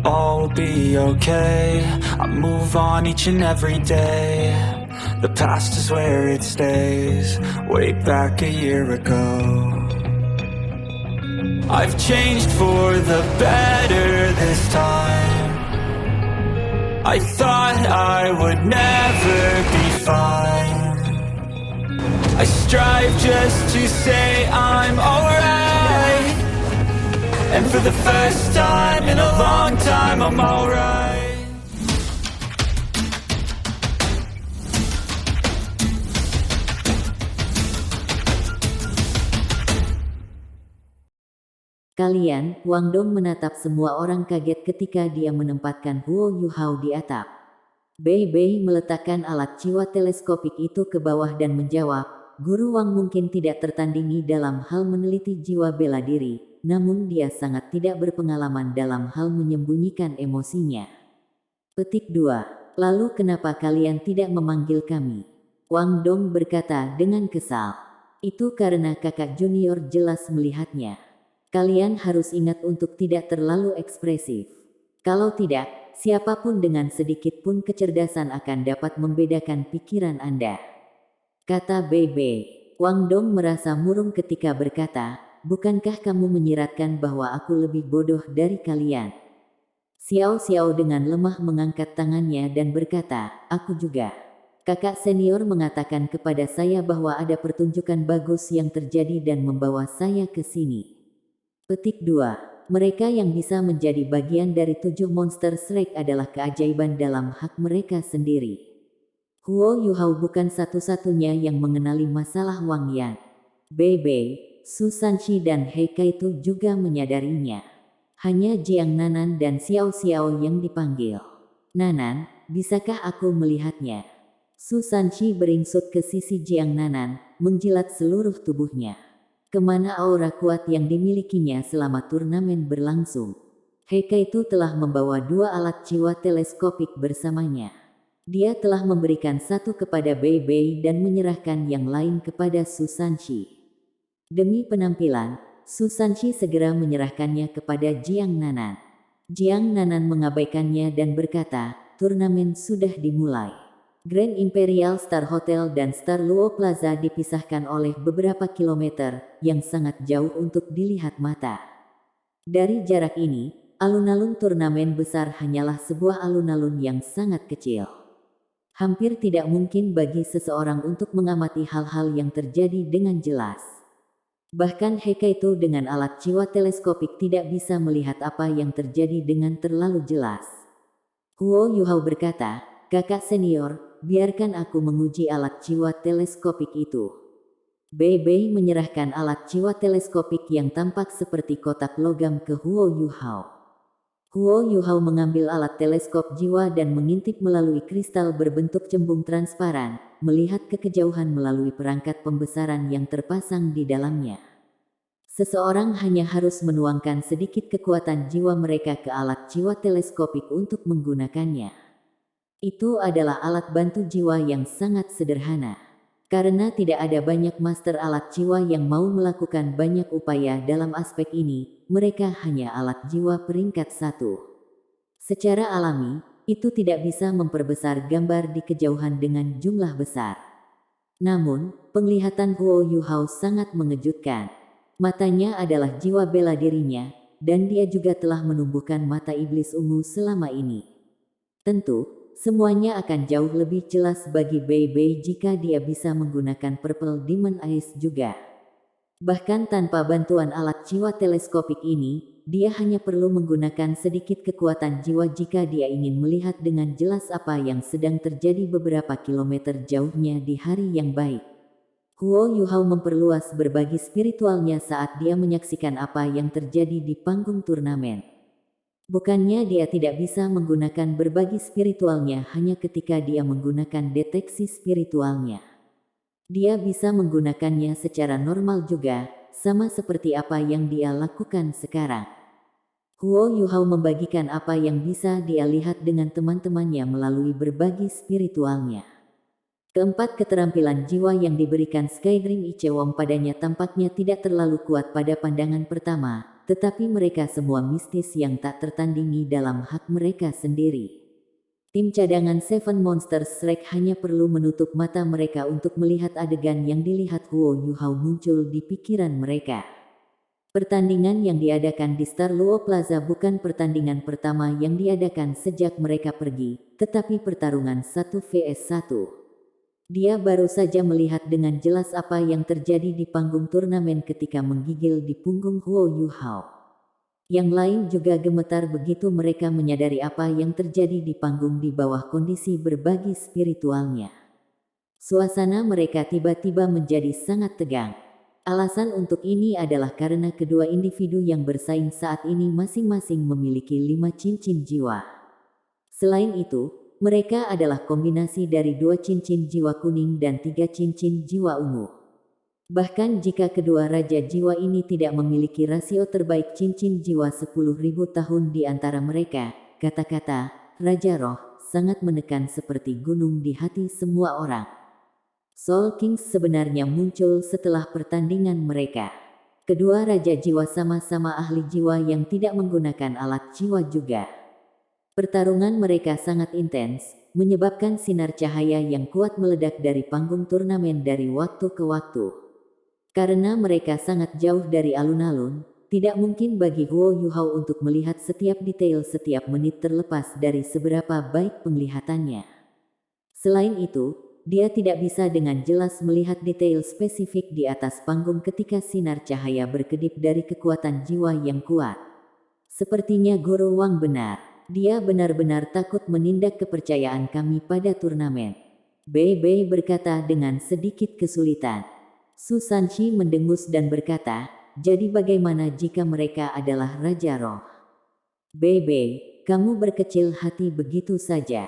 all will be okay. I move on each and every day. The past is where it stays, way back a year ago. I've changed for the better this time. I thought I would never be fine. I strive just to say I'm alright. And for the first time in a long time, I'm alright. Kalian, Wang Dong menatap semua orang kaget ketika dia menempatkan Huo Yuhao di atap. Bei Bei meletakkan alat jiwa teleskopik itu ke bawah dan menjawab, Guru Wang mungkin tidak tertandingi dalam hal meneliti jiwa bela diri, namun dia sangat tidak berpengalaman dalam hal menyembunyikan emosinya. Petik 2. Lalu kenapa kalian tidak memanggil kami? Wang Dong berkata dengan kesal. Itu karena kakak junior jelas melihatnya. Kalian harus ingat untuk tidak terlalu ekspresif. Kalau tidak, siapapun dengan sedikit pun kecerdasan akan dapat membedakan pikiran Anda. Kata Bei Bei. Wang Dong merasa murung ketika berkata, bukankah kamu menyiratkan bahwa aku lebih bodoh dari kalian? Xiao Xiao dengan lemah mengangkat tangannya dan berkata, aku juga. Kakak senior mengatakan kepada saya bahwa ada pertunjukan bagus yang terjadi dan membawa saya ke sini. Petik 2. Mereka yang bisa menjadi bagian dari 7 monster Shrek adalah keajaiban dalam hak mereka sendiri. Huo Yuhao bukan satu-satunya yang mengenali masalah Wang Yan. Bei Bei, Su Sanqi dan He Kaitu juga menyadarinya. Hanya Jiang Nanan dan Xiao Xiao yang dipanggil. Nanan, bisakah aku melihatnya? Su Sanqi beringsut ke sisi Jiang Nanan, menjilat seluruh tubuhnya. Kemana aura kuat yang dimilikinya selama turnamen berlangsung? Heika itu telah membawa 2 alat jiwa teleskopik bersamanya. Dia telah memberikan satu kepada Bei Bei dan menyerahkan yang lain kepada Su Sanqi. Demi penampilan, Su Sanqi segera menyerahkannya kepada Jiang Nanan. Jiang Nanan mengabaikannya dan berkata, turnamen sudah dimulai. Grand Imperial Star Hotel dan Star Luo Plaza dipisahkan oleh beberapa kilometer, yang sangat jauh untuk dilihat mata. Dari jarak ini, alun-alun turnamen besar hanyalah sebuah alun-alun yang sangat kecil. Hampir tidak mungkin bagi seseorang untuk mengamati hal-hal yang terjadi dengan jelas. Bahkan Heika itu dengan alat jiwa teleskopik tidak bisa melihat apa yang terjadi dengan terlalu jelas. Huo Yuhao berkata, kakak senior, biarkan aku menguji alat jiwa teleskopik itu. Bei Bei menyerahkan alat jiwa teleskopik yang tampak seperti kotak logam ke Huo Yuhao. Huo Yuhao mengambil alat teleskop jiwa dan mengintip melalui kristal berbentuk cembung transparan, melihat ke kejauhan melalui perangkat pembesaran yang terpasang di dalamnya. Seseorang hanya harus menuangkan sedikit kekuatan jiwa mereka ke alat jiwa teleskopik untuk menggunakannya. Itu adalah alat bantu jiwa yang sangat sederhana. Karena tidak ada banyak master alat jiwa yang mau melakukan banyak upaya dalam aspek ini, mereka hanya alat jiwa peringkat 1. Secara alami, itu tidak bisa memperbesar gambar di kejauhan dengan jumlah besar. Namun, penglihatan Huo Yuhao sangat mengejutkan. Matanya adalah jiwa bela dirinya, dan dia juga telah menumbuhkan mata iblis ungu selama ini. Tentu, semuanya akan jauh lebih jelas bagi Bei Bei jika dia bisa menggunakan Purple Demon Eyes juga. Bahkan tanpa bantuan alat jiwa teleskopik ini, dia hanya perlu menggunakan sedikit kekuatan jiwa jika dia ingin melihat dengan jelas apa yang sedang terjadi beberapa kilometer jauhnya di hari yang baik. Huo Yuhao memperluas berbagi spiritualnya saat dia menyaksikan apa yang terjadi di panggung turnamen. Bukannya dia tidak bisa menggunakan berbagi spiritualnya hanya ketika dia menggunakan deteksi spiritualnya. Dia bisa menggunakannya secara normal juga, sama seperti apa yang dia lakukan sekarang. Huo Yuhao membagikan apa yang bisa dia lihat dengan teman-temannya melalui berbagi spiritualnya. Keempat keterampilan jiwa yang diberikan Skydream Ichewong padanya tampaknya tidak terlalu kuat pada pandangan pertama, tetapi mereka semua mistis yang tak tertandingi dalam hak mereka sendiri. Tim cadangan Seven Monsters Shrek hanya perlu menutup mata mereka untuk melihat adegan yang dilihat Huo Yuhao muncul di pikiran mereka. Pertandingan yang diadakan di Star Luo Plaza bukan pertandingan pertama yang diadakan sejak mereka pergi, tetapi pertarungan 1 vs 1. Dia baru saja melihat dengan jelas apa yang terjadi di panggung turnamen ketika menggigil di punggung Huo Yuhao. Yang lain juga gemetar begitu mereka menyadari apa yang terjadi di panggung di bawah kondisi berbagi spiritualnya. Suasana mereka tiba-tiba menjadi sangat tegang. Alasan untuk ini adalah karena kedua individu yang bersaing saat ini masing-masing memiliki 5 cincin jiwa. Selain itu, mereka adalah kombinasi dari 2 cincin jiwa kuning dan 3 cincin jiwa ungu. Bahkan jika kedua raja jiwa ini tidak memiliki rasio terbaik cincin jiwa 10.000 tahun di antara mereka, kata-kata Raja Roh sangat menekan seperti gunung di hati semua orang. Soul Kings sebenarnya muncul setelah pertandingan mereka. Kedua raja jiwa sama-sama ahli jiwa yang tidak menggunakan alat jiwa juga. Pertarungan mereka sangat intens, menyebabkan sinar cahaya yang kuat meledak dari panggung turnamen dari waktu ke waktu. Karena mereka sangat jauh dari alun-alun, tidak mungkin bagi Huo Yuhao untuk melihat setiap detail setiap menit terlepas dari seberapa baik penglihatannya. Selain itu, dia tidak bisa dengan jelas melihat detail spesifik di atas panggung ketika sinar cahaya berkedip dari kekuatan jiwa yang kuat. Sepertinya Guru Wang benar. Dia benar-benar takut menindak kepercayaan kami pada turnamen. Bei berkata dengan sedikit kesulitan. Su Sanshi mendengus dan berkata, jadi bagaimana jika mereka adalah Raja Roh? Bei, kamu berkecil hati begitu saja.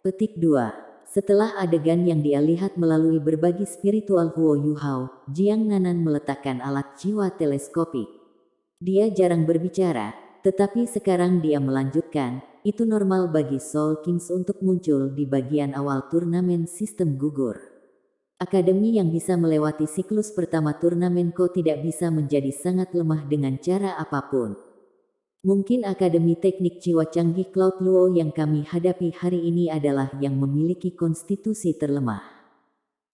Petik 2. Setelah adegan yang dia lihat melalui berbagi spiritual Huo Yuhao, Jiang Nanan meletakkan alat jiwa teleskopik. Dia jarang berbicara, tetapi sekarang dia melanjutkan, itu normal bagi Soul Kings untuk muncul di bagian awal turnamen sistem gugur. Akademi yang bisa melewati siklus pertama turnamen tidak bisa menjadi sangat lemah dengan cara apapun. Mungkin Akademi Teknik Jiwa Canggih Cloud Luo yang kami hadapi hari ini adalah yang memiliki konstitusi terlemah.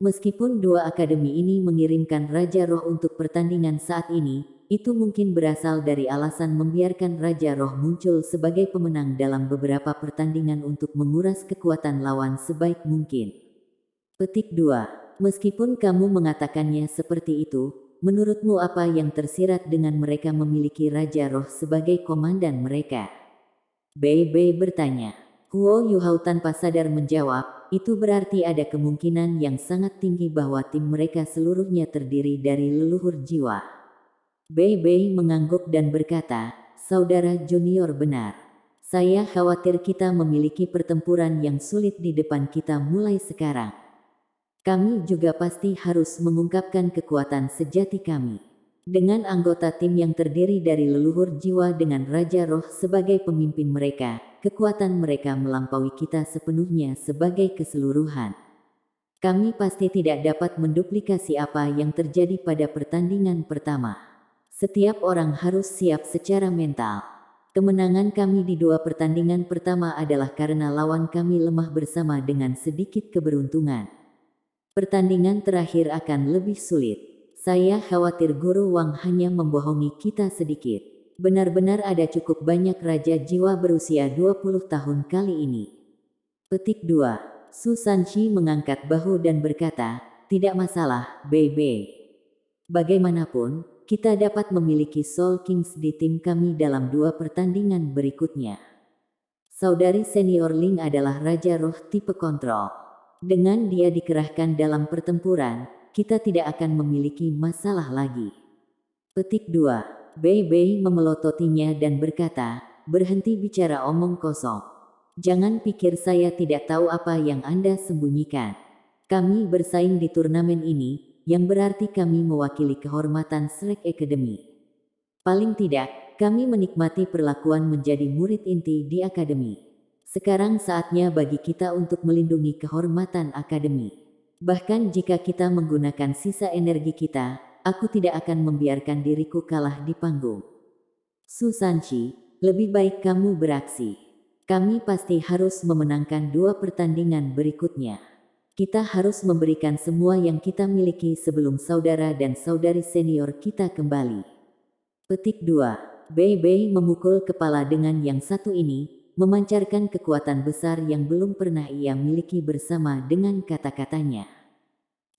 Meskipun dua akademi ini mengirimkan Raja Roh untuk pertandingan saat ini, itu mungkin berasal dari alasan membiarkan Raja Roh muncul sebagai pemenang dalam beberapa pertandingan untuk menguras kekuatan lawan sebaik mungkin. Petik 2. Meskipun kamu mengatakannya seperti itu, menurutmu apa yang tersirat dengan mereka memiliki Raja Roh sebagai komandan mereka? Bei bertanya. Huo Yuhao tanpa sadar menjawab, itu berarti ada kemungkinan yang sangat tinggi bahwa tim mereka seluruhnya terdiri dari leluhur jiwa. Bei mengangguk dan berkata, saudara junior benar. Saya khawatir kita memiliki pertempuran yang sulit di depan kita mulai sekarang. Kami juga pasti harus mengungkapkan kekuatan sejati kami. Dengan anggota tim yang terdiri dari leluhur jiwa dengan Raja Roh sebagai pemimpin mereka, kekuatan mereka melampaui kita sepenuhnya sebagai keseluruhan. Kami pasti tidak dapat menduplikasi apa yang terjadi pada pertandingan pertama. Setiap orang harus siap secara mental. Kemenangan kami di dua pertandingan pertama adalah karena lawan kami lemah bersama dengan sedikit keberuntungan. Pertandingan terakhir akan lebih sulit. Saya khawatir Guru Wang hanya membohongi kita sedikit. Benar-benar ada cukup banyak raja jiwa berusia 20 tahun kali ini. Petik 2. Su Sanshi mengangkat bahu dan berkata, tidak masalah, Bei. Bagaimanapun, kita dapat memiliki Soul Kings di tim kami dalam dua pertandingan berikutnya. Saudari senior Ling adalah Raja Roh tipe kontrol. Dengan dia dikerahkan dalam pertempuran, kita tidak akan memiliki masalah lagi. Petik 2. Bei memelototinya dan berkata, berhenti bicara omong kosong. Jangan pikir saya tidak tahu apa yang Anda sembunyikan. Kami bersaing di turnamen ini, yang berarti kami mewakili kehormatan Shrek Academy. Paling tidak, kami menikmati perlakuan menjadi murid inti di akademi. Sekarang saatnya bagi kita untuk melindungi kehormatan akademi. Bahkan jika kita menggunakan sisa energi kita, aku tidak akan membiarkan diriku kalah di panggung. Su Sanchi, lebih baik kamu beraksi. Kami pasti harus memenangkan 2 pertandingan berikutnya. Kita harus memberikan semua yang kita miliki sebelum saudara dan saudari senior kita kembali. Petik 2. Bei Bei memukul kepala dengan yang satu ini, memancarkan kekuatan besar yang belum pernah ia miliki bersama dengan kata-katanya.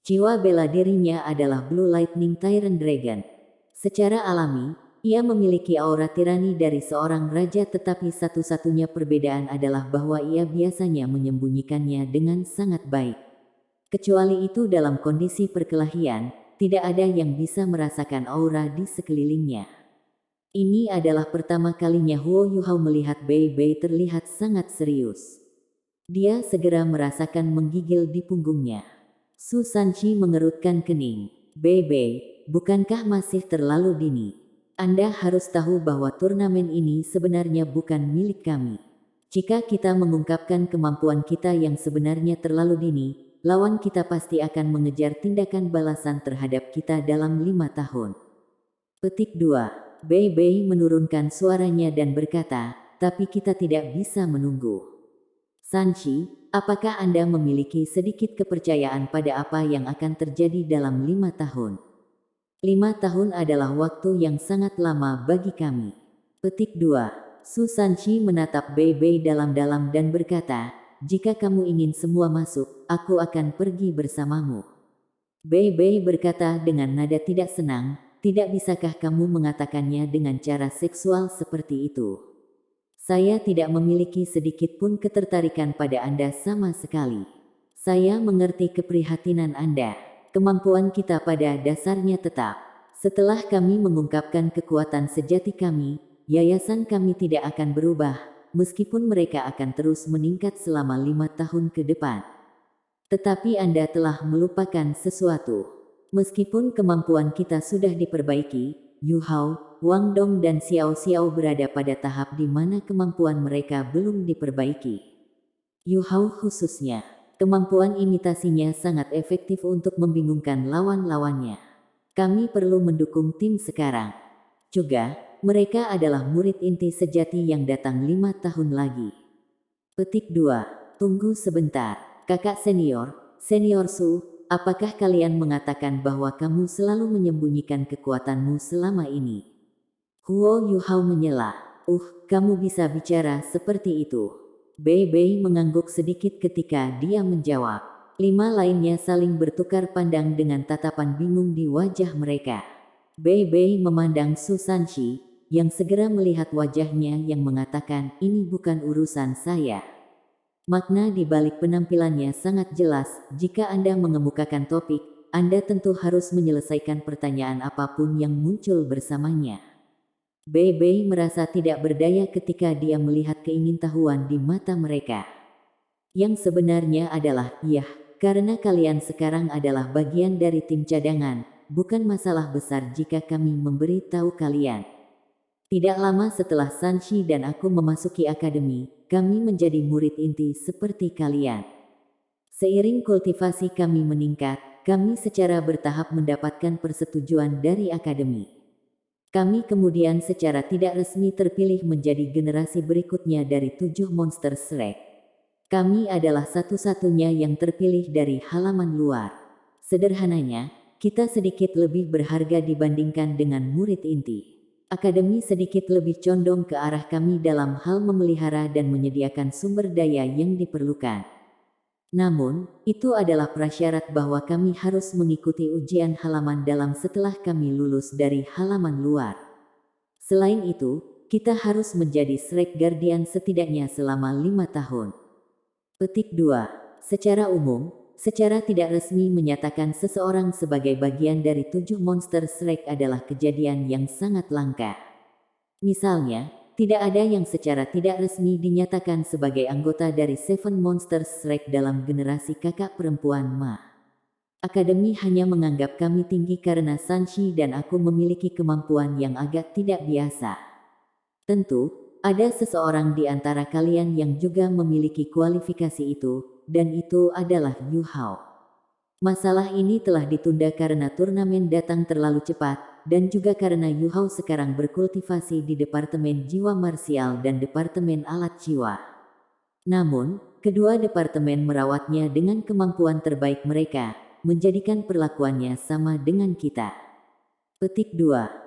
Jiwa bela dirinya adalah Blue Lightning Tyrant Dragon. Secara alami, ia memiliki aura tirani dari seorang raja, tetapi satu-satunya perbedaan adalah bahwa ia biasanya menyembunyikannya dengan sangat baik. Kecuali itu dalam kondisi perkelahian, tidak ada yang bisa merasakan aura di sekelilingnya. Ini adalah pertama kalinya Huo Yuhao melihat Bei Bei terlihat sangat serius. Dia segera merasakan menggigil di punggungnya. Su Sanchi mengerutkan kening. Bei Bei, bukankah masih terlalu dini? Anda harus tahu bahwa turnamen ini sebenarnya bukan milik kami. Jika kita mengungkapkan kemampuan kita yang sebenarnya terlalu dini, lawan kita pasti akan mengejar tindakan balasan terhadap kita dalam 5 tahun. Petik 2. Bei Bei menurunkan suaranya dan berkata, tapi kita tidak bisa menunggu. Sanchi, apakah Anda memiliki sedikit kepercayaan pada apa yang akan terjadi dalam 5 tahun? 5 tahun adalah waktu yang sangat lama bagi kami. Petik 2. Su Sanchi menatap Bei Bei dalam-dalam dan berkata, jika kamu ingin semua masuk, aku akan pergi bersamamu. Bei Bei berkata dengan nada tidak senang, tidak bisakah kamu mengatakannya dengan cara seksual seperti itu? Saya tidak memiliki sedikit pun ketertarikan pada Anda sama sekali. Saya mengerti keprihatinan Anda. Kemampuan kita pada dasarnya tetap. Setelah kami mengungkapkan kekuatan sejati kami, yayasan kami tidak akan berubah, meskipun mereka akan terus meningkat selama 5 tahun ke depan. Tetapi Anda telah melupakan sesuatu. Meskipun kemampuan kita sudah diperbaiki, Yu Hao, Wang Dong dan Xiao Xiao berada pada tahap di mana kemampuan mereka belum diperbaiki. Yu Hao khususnya. Kemampuan imitasinya sangat efektif untuk membingungkan lawan-lawannya. Kami perlu mendukung tim sekarang. Juga, mereka adalah murid inti sejati yang datang 5 tahun lagi. Petik 2. Tunggu sebentar, kakak senior, Senior Su, apakah kalian mengatakan bahwa kamu selalu menyembunyikan kekuatanmu selama ini? Huo Yuhao menyela. Kamu bisa bicara seperti itu. Bei Bei mengangguk sedikit ketika dia menjawab. 5 lainnya saling bertukar pandang dengan tatapan bingung di wajah mereka. Bei Bei memandang Su Sanchi, yang segera melihat wajahnya yang mengatakan, ini bukan urusan saya. Makna di balik penampilannya sangat jelas, jika Anda mengemukakan topik, Anda tentu harus menyelesaikan pertanyaan apapun yang muncul bersamanya. Bei Bei merasa tidak berdaya ketika dia melihat keingintahuan di mata mereka. Yang sebenarnya adalah, karena kalian sekarang adalah bagian dari tim cadangan, bukan masalah besar jika kami memberi tahu kalian. Tidak lama setelah Sanchi dan aku memasuki akademi, kami menjadi murid inti seperti kalian. Seiring kultivasi kami meningkat, kami secara bertahap mendapatkan persetujuan dari akademi. Kami kemudian secara tidak resmi terpilih menjadi generasi berikutnya dari 7 monster Shrek. Kami adalah satu-satunya yang terpilih dari halaman luar. Sederhananya, kita sedikit lebih berharga dibandingkan dengan murid inti. Akademi sedikit lebih condong ke arah kami dalam hal memelihara dan menyediakan sumber daya yang diperlukan. Namun, itu adalah prasyarat bahwa kami harus mengikuti ujian halaman dalam setelah kami lulus dari halaman luar. Selain itu, kita harus menjadi Shrek Guardian setidaknya selama 5 tahun. Petik 2. Secara umum, secara tidak resmi menyatakan seseorang sebagai bagian dari 7 monster Shrek adalah kejadian yang sangat langka. Misalnya, tidak ada yang secara tidak resmi dinyatakan sebagai anggota dari 7 Monsters Shrek dalam generasi kakak perempuan Ma. Akademi hanya menganggap kami tinggi karena Sanchi dan aku memiliki kemampuan yang agak tidak biasa. Tentu, ada seseorang di antara kalian yang juga memiliki kualifikasi itu, dan itu adalah Yu Hao. Masalah ini telah ditunda karena turnamen datang terlalu cepat, dan juga karena Yu Hao sekarang berkultivasi di Departemen Jiwa Marsial dan Departemen Alat Jiwa. Namun, kedua departemen merawatnya dengan kemampuan terbaik mereka, menjadikan perlakuannya sama dengan kita. Petik 2.